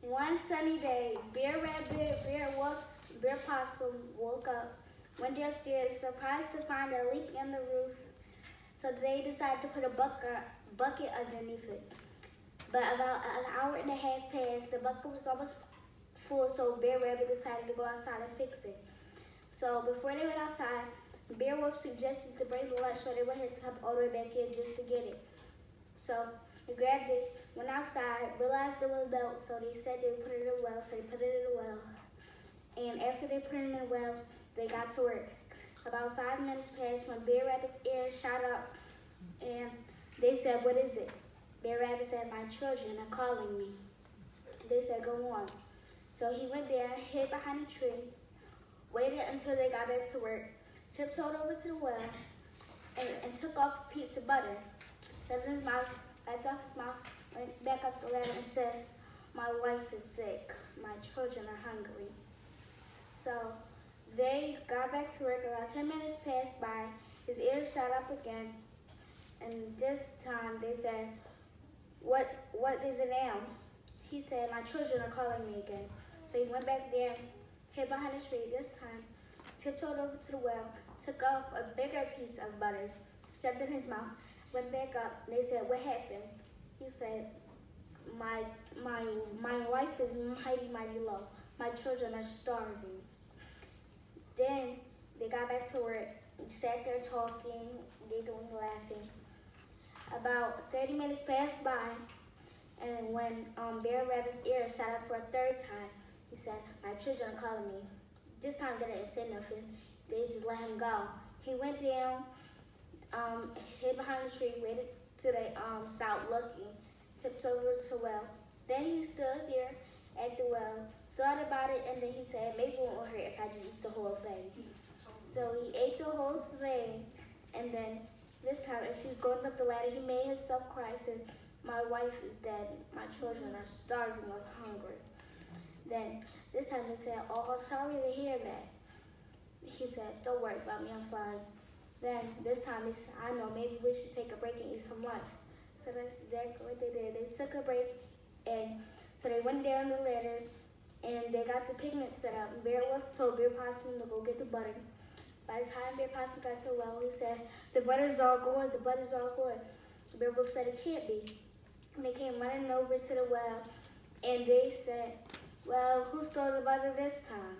One sunny day, Bear Rabbit, Bear Wolf, Bear Possum woke up, went downstairs, surprised to find a leak in the roof. So they decided to put a bucket underneath it. But about an hour and a half passed, the bucket was almost full, so Bear Rabbit decided to go outside and fix it. So before they went outside, Bear Wolf suggested to bring the lunch so they wouldn't have to come all the way back in just to get it. So he grabbed it, went outside, realized it was milk, so they said they would put it in a well, so they put it in a well. And after they put it in a well, they got to work. About 5 minutes passed when Bear Rabbit's ears shot up, and they said, "What is it?" Bear Rabbit said, "My children are calling me." They said, "Go on." So he went there, hid behind a tree, waited until they got back to work, tiptoed over to the well, and took off a piece of butter, shoved in his mouth, backed off his mouth, went back up the ladder and said, "My wife is sick. My children are hungry." So they got back to work. About 10 minutes passed by. His ears shot up again, and this time they said, What is it now?" He said, "My children are calling me again." So he went back there, hid behind a tree this time, tiptoed over to the well, took off a bigger piece of butter, shoved it in his mouth, went back up. They said, "What happened?" He said, My wife is mighty low. My children are starving." Then they got back to work, sat there talking, giggling, laughing. About 30 minutes passed by, and when Bear Rabbit's ear shot up for a third time, he said, "My children are calling me." This time they didn't say nothing. They just let him go. He went down, hid behind the tree, waited till they stopped looking, tipped over to the well. Then he stood there at the well, thought about it, and then he said, "Maybe it won't hurt if I just eat the whole thing." So he ate the whole thing, and then this time, as he was going up the ladder, he made himself cry and said, "My wife is dead. My children are starving with hunger." Then this time they said, "Oh, sorry to hear that." He said, "Don't worry about me, I'm fine." Then this time they said, "I know, maybe we should take a break and eat some lunch." So that's exactly what they did. They took a break, and so they went down the ladder, and they got the picnic set up. Bear Wolf told Bear Possum to go get the butter. By the time Bear Possum got to the well, he said, "The butter's all gone, the butter's all gone." Bear Wolf said, "It can't be." And they came running over to the well, and they said, "Well, who stole the butter this time?"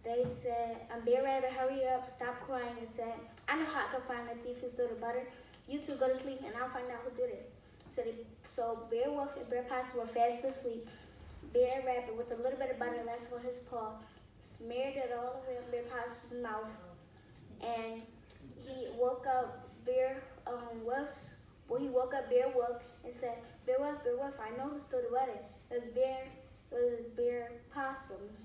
They said, Bear Rabbit hurried up, stopped crying, and said, "I know how I can find the thief who stole the butter. You two go to sleep, and I'll find out who did it." So Bear Wolf and Bear Possum were fast asleep. Bear Rabbit, with a little bit of butter left on his paw, smeared it all over Bear Possum's mouth, and he woke up Bear Wolf. Well, he woke up Bear Wolf and said, Bear Wolf, I know who stole the butter. It was Bear Possum."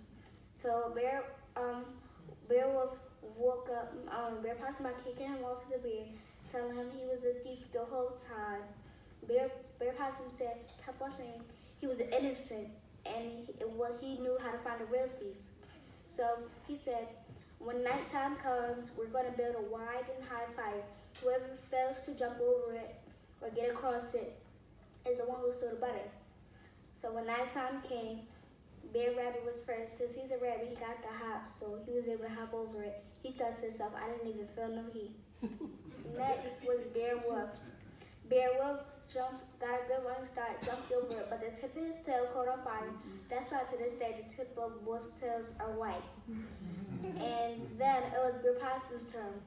So Bear Wolf woke up Bear Possum by kicking him off the bed, telling him he was the thief the whole time. Bear Possum kept on saying he was innocent, and he knew how to find a real thief. So he said, "When nighttime comes, we're going to build a wide and high fire. Whoever fails to jump over it or get across it is the one who stole the butter." So when nighttime came, Bear Rabbit was first. Since he's a rabbit, he got the hop, so he was able to hop over it. He thought to himself, "I didn't even feel no heat." Next was Bear Wolf. Bear Wolf got a good running start, jumped over it, but the tip of his tail caught on fire. That's why to this day the tip of Wolf's tails are white. And then it was Bear Possum's turn.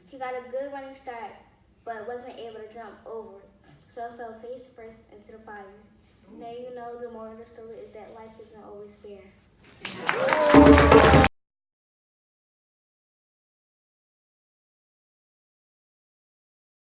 He got a good running start, but wasn't able to jump over it, so it fell face first into the fire. Now you know the moral of the story is that life isn't always fair.